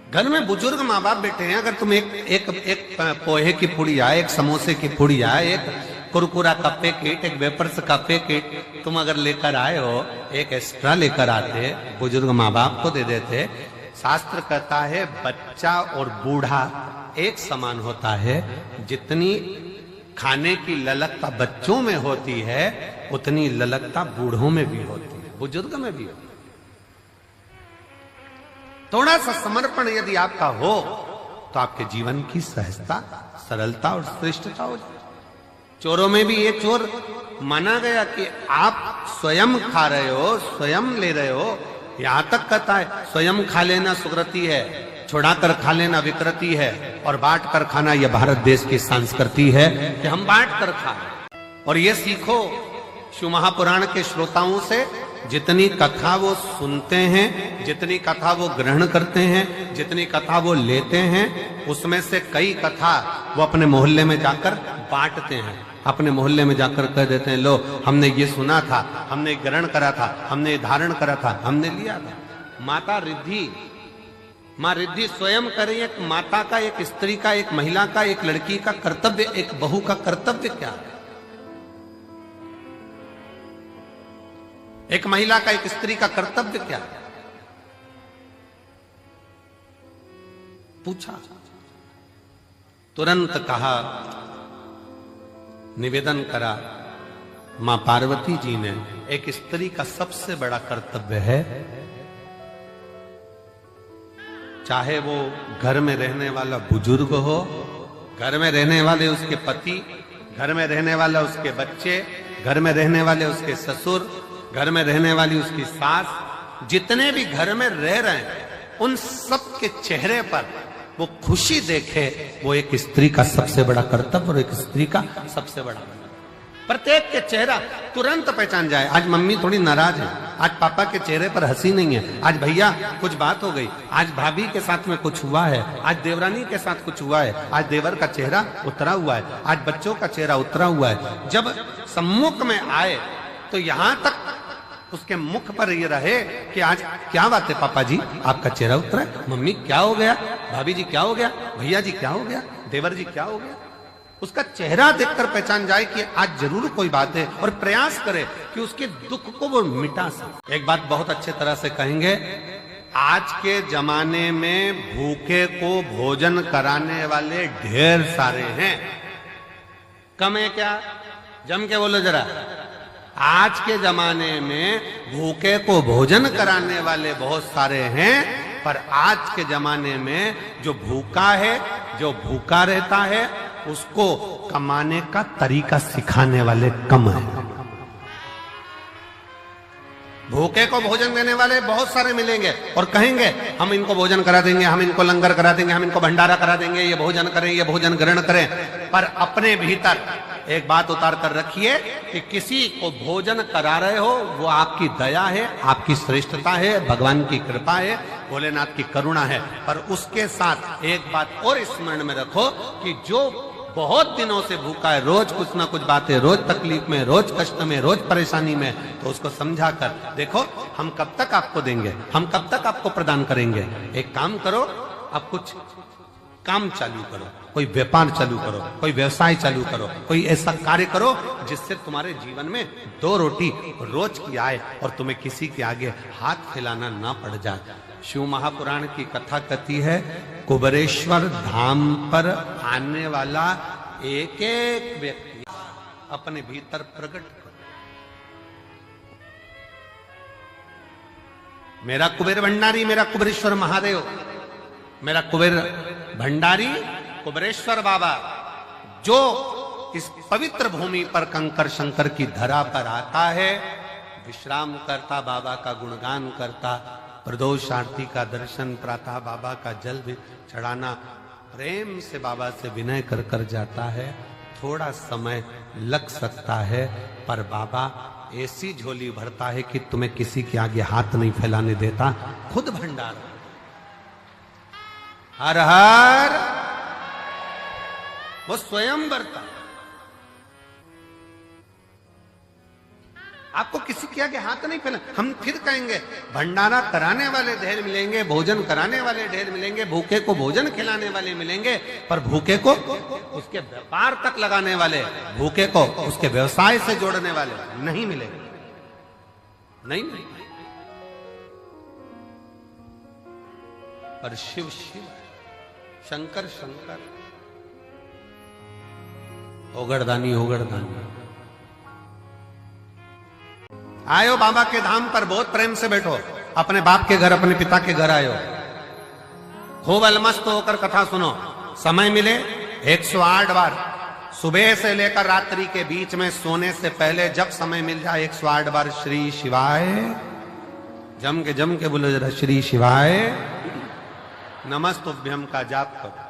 घर में बुजुर्ग माँ बाप बैठे हैं, अगर तुम एक पोहे की पुड़िया, एक समोसे की पुड़िया, एक कुरकुरा का पैकेट, एक वेपर्स का पैकेट तुम अगर लेकर आए हो, एक एक्स्ट्रा लेकर आते, बुजुर्ग माँ बाप को दे देते। शास्त्र कहता है बच्चा और बूढ़ा एक समान होता है। जितनी खाने की ललकता बच्चों में होती है उतनी ललकता बूढ़ों में भी होती है, बुजुर्ग में भी होती है। थोड़ा सा समर्पण यदि आपका हो तो आपके जीवन की सहजता, सरलता और श्रेष्ठता हो जाए। चोरों में भी ये चोर माना गया कि आप स्वयं खा रहे हो, स्वयं ले रहे हो। यहां तक कहता है स्वयं खा लेना सुकृति है, छुड़ाकर खा लेना विकृति है, और बांट कर खाना यह भारत देश की संस्कृति है कि हम बांट कर खाएं। और ये सीखो शिव महापुराण के श्रोताओं से, जितनी कथा वो सुनते हैं, जितनी कथा वो ग्रहण करते हैं, जितनी कथा वो लेते हैं, उसमें से कई कथा वो अपने मोहल्ले में जाकर बांटते हैं। अपने मोहल्ले में जाकर कह देते हैं, लो हमने ये सुना था, हमने ग्रहण करा था, हमने धारण करा था, हमने लिया था। माता रिद्धि, माँ रिद्धि स्वयं करे। एक माता का, एक स्त्री का, एक महिला का, एक लड़की का कर्तव्य, एक बहू का कर्तव्य क्या है? एक महिला का, एक स्त्री का कर्तव्य क्या है? पूछा, तुरंत कहा, निवेदन करा मां पार्वती जी ने, एक स्त्री का सबसे बड़ा कर्तव्य है, चाहे वो घर में रहने वाला बुजुर्ग हो, घर में रहने वाले उसके पति, घर में रहने वाला उसके बच्चे, घर में रहने वाले उसके ससुर, घर में रहने वाली उसकी सास, जितने भी घर में रह रहे हैं उन सब के चेहरे पर वो खुशी देखे, वो एक स्त्री का सबसे बड़ा कर्तव्य और एक स्त्री का सबसे बड़ा। प्रत्येक के चेहरा तुरंत पहचान जाए। आज मम्मी थोड़ी नाराज है, आज पापा के चेहरे पर हंसी नहीं है, आज भैया कुछ बात हो गई, आज भाभी के साथ में कुछ हुआ है, आज देवरानी के साथ कुछ हुआ है, आज देवर का चेहरा उतरा हुआ है, आज बच्चों का चेहरा उतरा हुआ है। जब सम्मुख में आए तो यहां तक उसके मुख पर ये रहे कि आज क्या बात है पापा जी, आपका चेहरा उतरा है, मम्मी क्या हो गया, भाभी जी क्या हो गया, भैया जी क्या हो गया, देवर जी क्या हो गया। उसका चेहरा देखकर पहचान जाए कि आज जरूर कोई बात है, और प्रयास करे कि उसके दुख को वो मिटा सके। एक बात बहुत अच्छे तरह से कहेंगे, आज के जमाने में भूखे को भोजन कराने वाले ढेर सारे हैं, कम है क्या? जम के बोलो जरा। आज के जमाने में भूखे को भोजन कराने वाले बहुत सारे हैं, पर आज के जमाने में जो भूखा है, जो भूखा रहता है, उसको कमाने का तरीका सिखाने वाले कम है। भूखे को भोजन देने वाले बहुत सारे मिलेंगे और कहेंगे हम इनको भोजन करा देंगे, हम इनको लंगर करा देंगे, हम इनको भंडारा करा देंगे, ये भोजन करें, ये भोजन ग्रहण करें। पर अपने भीतर एक बात उतार कर रखिए कि किसी को भोजन करा रहे हो वो आपकी दया है, आपकी श्रेष्ठता है, भगवान की कृपा है, भोलेनाथ की करुणा है। पर उसके साथ एक बात और स्मरण में रखो कि जो बहुत दिनों से भूखा है, रोज कुछ ना कुछ बातें, रोज तकलीफ में, रोज कष्ट में, रोज परेशानी में, तो उसको समझा कर देखो हम कब तक आपको देंगे, हम कब तक आपको प्रदान करेंगे। एक काम करो, अब कुछ काम चालू करो, कोई व्यापार चालू करो, कोई व्यवसाय चालू करो, कोई ऐसा कार्य करो जिससे तुम्हारे जीवन में दो रोटी रोज की आए और तुम्हें किसी के आगे हाथ फैलाना ना पड़ जाए। शिव महापुराण की कथा कहती है, कुबेरेश्वर धाम पर आने वाला एक एक व्यक्ति अपने भीतर प्रकट करो, मेरा कुबेर भंडारी, मेरा कुबेरेश्वर महादेव, मेरा कुबेर भंडारी कुबेरेश्वर बाबा, जो इस पवित्र भूमि पर कंकर शंकर की धरा पर आता है, विश्राम करता, बाबा का गुणगान करता, प्रदोष आरती का दर्शन, प्रातः बाबा का जल भी चढ़ाना, प्रेम से बाबा से विनय कर कर जाता है। थोड़ा समय लग सकता है, पर बाबा ऐसी झोली भरता है कि तुम्हें किसी के आगे हाथ नहीं फैलाने देता, खुद भंडार। हर हर वो स्वयं भरता। आपको किसी के आगे हाथ नहीं फैला। हम फिर कहेंगे भंडारा कराने वाले ढेर मिलेंगे, भोजन कराने वाले ढेर मिलेंगे, भूखे को भोजन खिलाने वाले मिलेंगे, पर भूखे को उसके व्यापार तक लगाने वाले, भूखे को उसके व्यवसाय से जोड़ने वाले नहीं मिलेंगे। नहीं, नहीं। पर शिव शिव, शंकर शंकर, ओगड़दानी ओगड़दानी। आयो बाबा के धाम पर बहुत प्रेम से बैठो, अपने बाप के घर, अपने पिता के घर आयो, खूब अलमस्त होकर कथा सुनो। समय मिले 108 बार, सुबह से लेकर रात्रि के बीच में सोने से पहले जब समय मिल जाए 108 बार श्री शिवाय, जम के बोलो जरा, श्री शिवाय नमस्तुभ्यम का जाप करो।